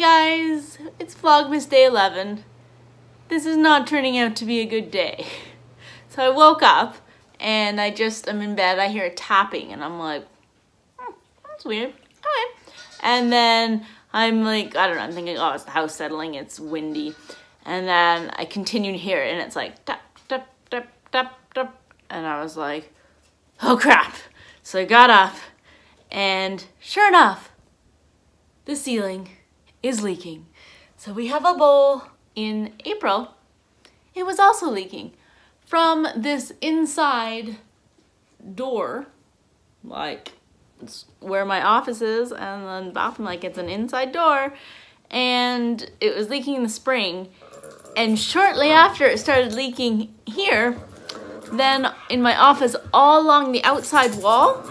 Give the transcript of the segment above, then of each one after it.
guys, it's Vlogmas day 11. This is not turning out to be a good day. So I woke up and I'm in bed, I hear a tapping and I'm like, that's weird, okay. And then I'm like, I don't know, I'm thinking, oh, it's the house settling, it's windy. And then I continue to hear it and it's like, tap, tap, tap, tap, tap. And I was like, oh crap. So I got up and sure enough, the ceiling is leaking. So we have a bowl in April. It was also leaking from this inside door, like it's where my office is, and then the bathroom, like it's an inside door, and it was leaking in the spring. And shortly after it started leaking here, then in my office all along the outside wall,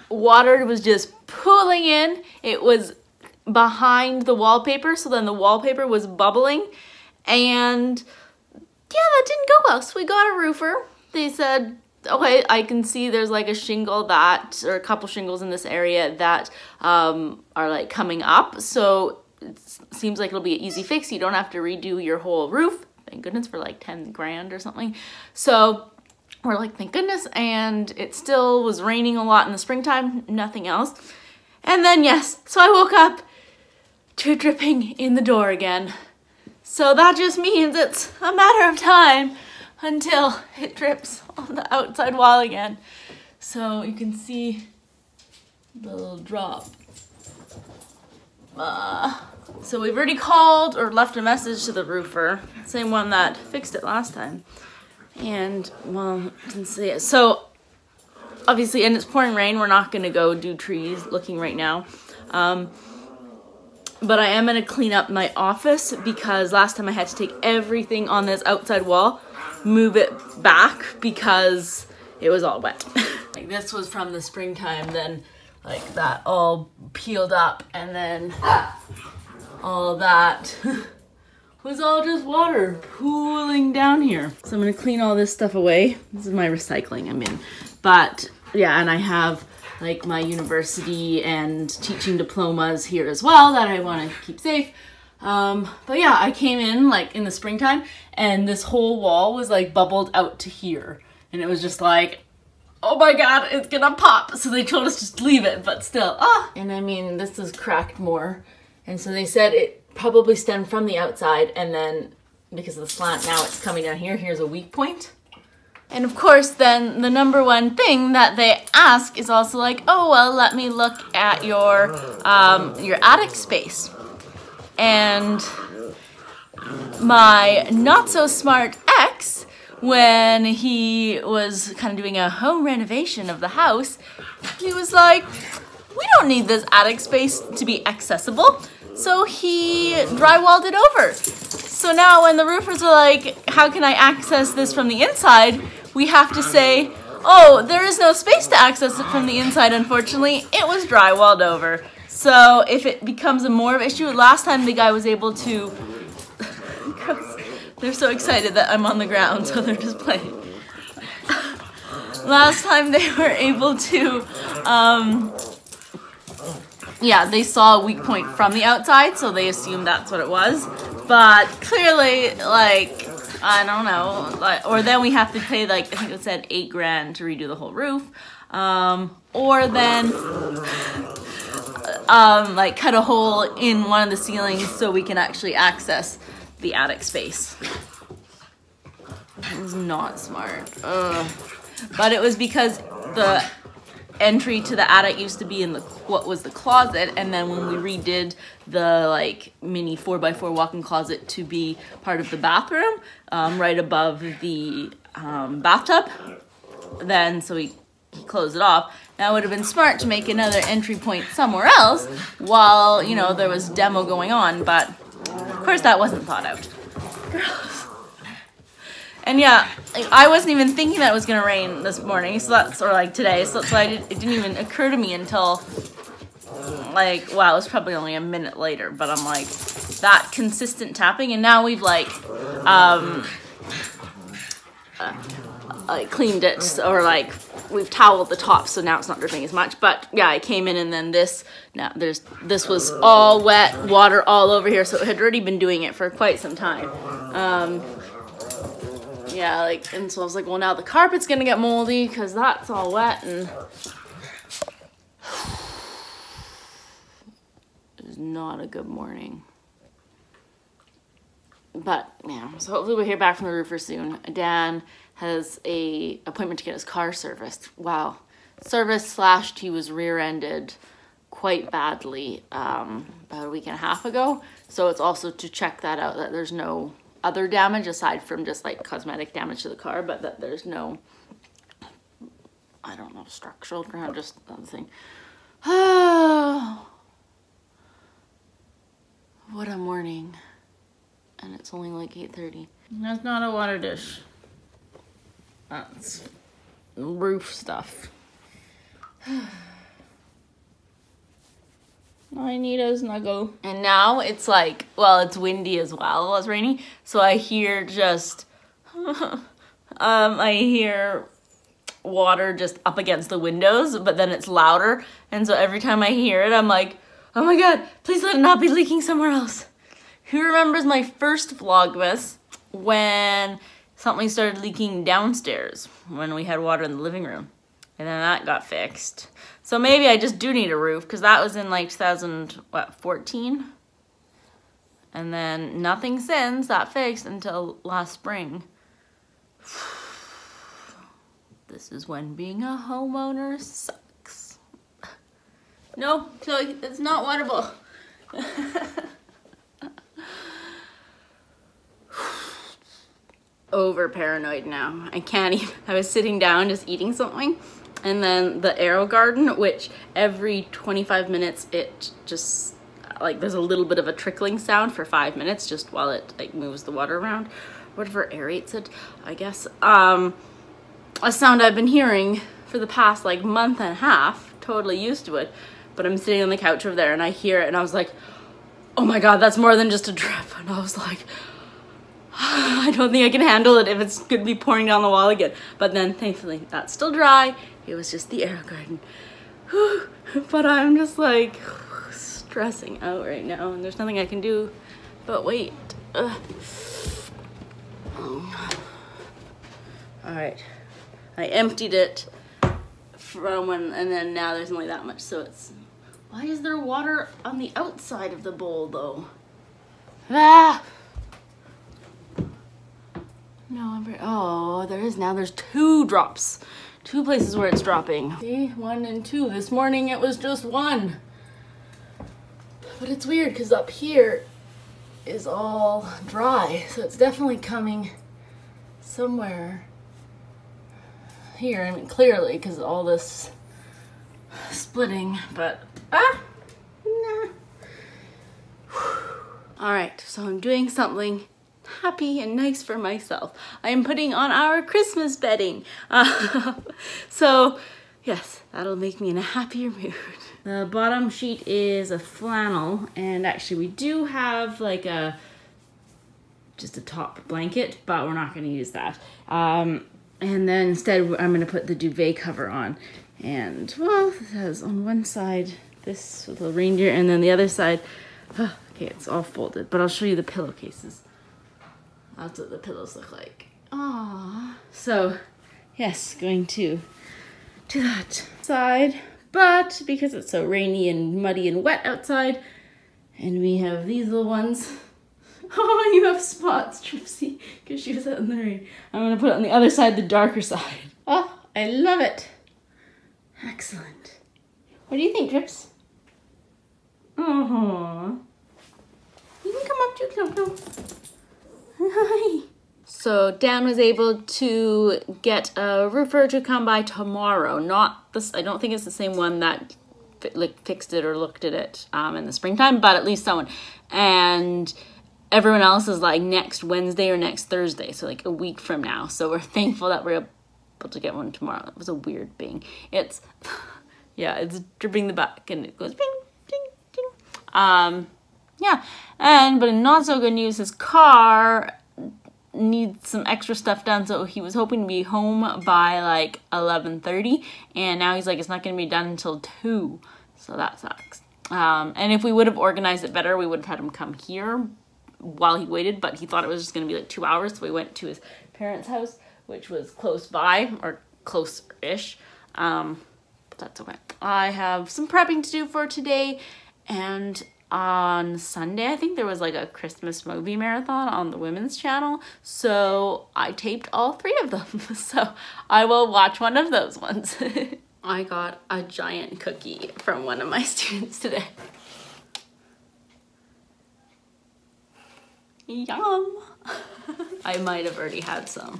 water was just pooling in. It was behind the wallpaper, so then the wallpaper was bubbling, and yeah, that didn't go well. So we got a roofer. They said, okay, I can see there's like a shingle that, or a couple shingles in this area that are like coming up, so it seems like it'll be an easy fix. You don't have to redo your whole roof. Thank goodness, for like 10 grand or something. So we're like, thank goodness. And it still was raining a lot in the springtime, nothing else. And then yes, so I woke up to dripping in the door again. So that just means it's a matter of time until it drips on the outside wall again. So you can see the little drop. So we've already called or left a message to the roofer, same one that fixed it last time. And well, didn't see it. So obviously, and it's pouring rain, we're not gonna go do trees looking right now. But I am gonna clean up my office because last time I had to take everything on this outside wall, move it back because it was all wet. Like this was from the springtime, then like that all peeled up, and then all that was all just water pooling down here. So I'm gonna clean all this stuff away. This is my recycling I'm in. But yeah, and I have like my university and teaching diplomas here as well that I want to keep safe. But yeah, I came in like in the springtime and this whole wall was like bubbled out to here. And it was just like, oh my God, it's gonna pop. So they told us just leave it, but still, And I mean, this is cracked more. And so they said it probably stemmed from the outside, and then because of the slant, now it's coming down here. Here's a weak point. And of course, then the number one thing that they ask is also like, oh, well, let me look at your attic space. And my not so smart ex, when he was kind of doing a home renovation of the house, he was like, we don't need this attic space to be accessible. So he drywalled it over. So now when the roofers are like, how can I access this from the inside? We have to say, oh, there is no space to access it from the inside, unfortunately. It was drywalled over. So if it becomes a more of an issue, last time the guy was able to, they're so excited that I'm on the ground, so they're just playing. Last time they were able to, yeah, they saw a weak point from the outside, so they assumed that's what it was. But clearly, like, I don't know, like, or then we have to pay, like, I think it said 8 grand to redo the whole roof. Or then, like, cut a hole in one of the ceilings so we can actually access the attic space. It was not smart. Ugh. But it was because the entry to the attic used to be in the what was the closet, and then when we redid the like mini 4x4 walk-in closet to be part of the bathroom, right above the bathtub, then so he closed it off. Now it would have been smart to make another entry point somewhere else while, you know, there was demo going on, but of course that wasn't thought out. And yeah, I wasn't even thinking that it was gonna rain this morning, so that's, or like today, so that's why it didn't even occur to me until like, wow, it was probably only a minute later, but I'm like, that consistent tapping, and now we've like cleaned it, or like we've toweled the top, so now it's not dripping as much. But yeah, I came in and then this was all wet, water all over here, so it had already been doing it for quite some time. Yeah, like, and so I was like, well, now the carpet's gonna get moldy because that's all wet, and it's not a good morning. But yeah, so hopefully we'll hear back from the roofer soon. Dan has a appointment to get his car serviced. Wow. Service / he was rear-ended quite badly about a week and a half ago. So it's also to check that out, that there's no other damage aside from just like cosmetic damage to the car, but that there's no, I don't know, structural ground, just other thing. Oh, what a morning. And it's only like 8:30. That's not a water dish. That's roof stuff. I need a snuggle. And now it's like, well, it's windy as well as rainy. So I hear just, I hear water just up against the windows, but then it's louder. And so every time I hear it, I'm like, oh my God, please let it not be leaking somewhere else. Who remembers my first Vlogmas when something started leaking downstairs when we had water in the living room? And then that got fixed. So maybe I just do need a roof, because that was in like 2014? And then nothing since that fixed until last spring. This is when being a homeowner sucks. No, Chloe, it's not waterable. Over paranoid now. I can't even. I was sitting down just eating something, and then the Arrow Garden, which every 25 minutes it just like there's a little bit of a trickling sound for 5 minutes just while it like moves the water around, whatever, aerates it, I guess. A sound I've been hearing for the past like month and a half, totally used to it, but I'm sitting on the couch over there and I hear it and I was like, oh my God, that's more than just a drip. And I was like, I don't think I can handle it if it's gonna be pouring down the wall again. But then thankfully that's still dry. It was just the Arrow Garden. But I'm just like stressing out right now and there's nothing I can do but wait. All right, I emptied it from when, and then now there's only that much, so it's, why is there water on the outside of the bowl though? Ah! No, oh, there is now. There's 2 drops. 2 places where it's dropping. See, 1 and 2. This morning it was just 1. But it's weird because up here is all dry. So it's definitely coming somewhere here. I mean, clearly because of all this splitting, but, nah. All right, so I'm doing something happy and nice for myself. I am putting on our Christmas bedding. So yes, that'll make me in a happier mood. The bottom sheet is a flannel, and actually we do have like just a top blanket, but we're not going to use that. And then instead I'm going to put the duvet cover on. And well, it has on one side this with a reindeer, and then the other side, okay, it's all folded, but I'll show you the pillowcases. That's what the pillows look like. Aww. So, yes, going to that side. But because it's so rainy and muddy and wet outside, and we have these little ones. Oh, you have spots, Tripsy, because she was out in the rain. I'm going to put it on the other side, the darker side. Oh, I love it. Excellent. What do you think, Trips? Uh-huh. You can come up too, Clem. Hi. So Dan was able to get a roofer to come by tomorrow. Not this, I don't think it's the same one that like fixed it or looked at it in the springtime, but at least someone. And everyone else is like next Wednesday or next Thursday, so like a week from now. So we're thankful that we're able to get one tomorrow. It was a weird bing. It's, yeah, it's dripping the back and it goes bing, ding, ding. Yeah, but in not so good news, his car needs some extra stuff done, so he was hoping to be home by like 11:30, and now he's like, it's not going to be done until 2, so that sucks. And if we would have organized it better, we would have had him come here while he waited, but he thought it was just going to be like 2 hours, so we went to his parents' house, which was close by, or close-ish, but that's okay. I have some prepping to do for today, and on Sunday, I think there was like a Christmas movie marathon on the women's channel, so I taped all 3 of them, so I will watch one of those ones. I got a giant cookie from one of my students today. Yum! I might have already had some.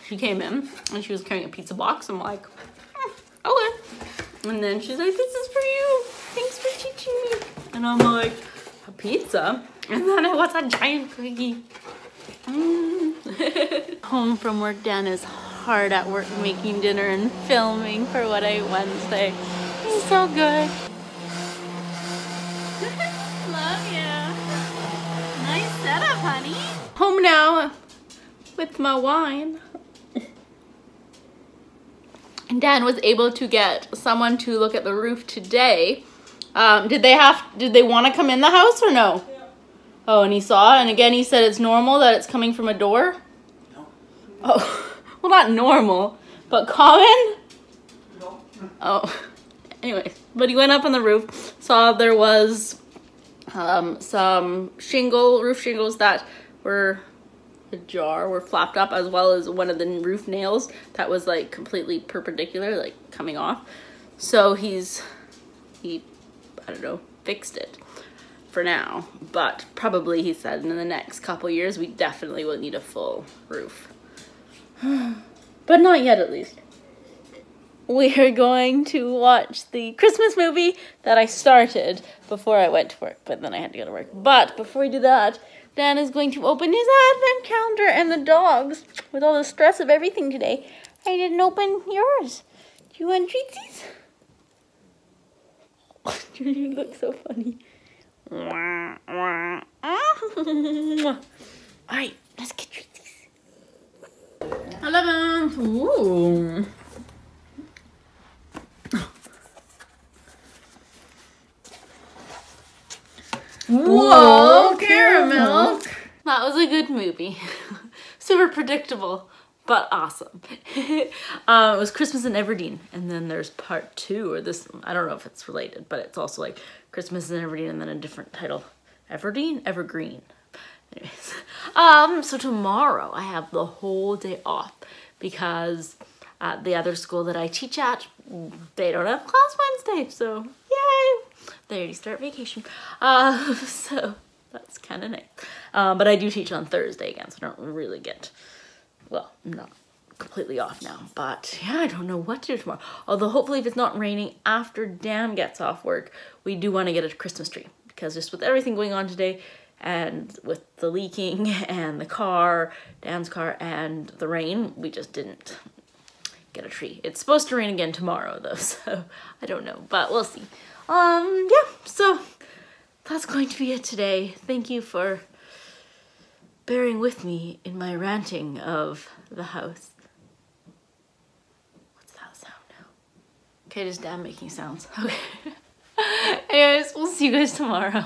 She came in and she was carrying a pizza box. I'm like, okay. And then she's like, this is for you. Thanks for teaching me. And I'm like, a pizza? And then I was a giant cookie. Home from work, Dan is hard at work making dinner and filming for What I Ate Wednesday. He's so good. Love you. Nice setup, honey. Home now with my wine. And Dan was able to get someone to look at the roof today. Did they want to come in the house or no? Yeah. Oh, and he saw, and again he said it's normal that it's coming from a door? No. Oh, well, not normal, but common? No. Oh, anyway, but he went up on the roof, saw there was some roof shingles that were ajar, were flapped up, as well as one of the roof nails that was like completely perpendicular, like coming off. So he, I don't know, fixed it for now, but probably he said in the next couple years we definitely will need a full roof. But not yet, at least. We are going to watch the Christmas movie that I started before I went to work, but then I had to go to work. But before we do that, Dan is going to open his advent calendar, and the dogs, with all the stress of everything today, I didn't open yours. Do you want treatsies? You look so funny. Alright, let's get treatsies. 11. Ooh. Whoa, caramel. That was a good movie. Super predictable, but awesome. It was Christmas in Everdeen, and then there's part 2, or this, I don't know if it's related, but it's also like Christmas in Everdeen and then a different title. Evergreen? Evergreen. Anyways. So tomorrow I have the whole day off because at the other school that I teach at, they don't have class Wednesday, so yay! They already start vacation. So that's kind of nice. But I do teach on Thursday again, so I don't really get, well, I'm not completely off now. But yeah, I don't know what to do tomorrow. Although hopefully if it's not raining after Dan gets off work, we do want to get a Christmas tree. Because just with everything going on today, and with the leaking, and the car, Dan's car, and the rain, we just didn't get a tree. It's supposed to rain again tomorrow though, so I don't know, but we'll see. Yeah, so that's going to be it today. Thank you for bearing with me in my ranting of the house. What's that sound now? Okay, just Dan making sounds. Okay. Anyways, we'll see you guys tomorrow.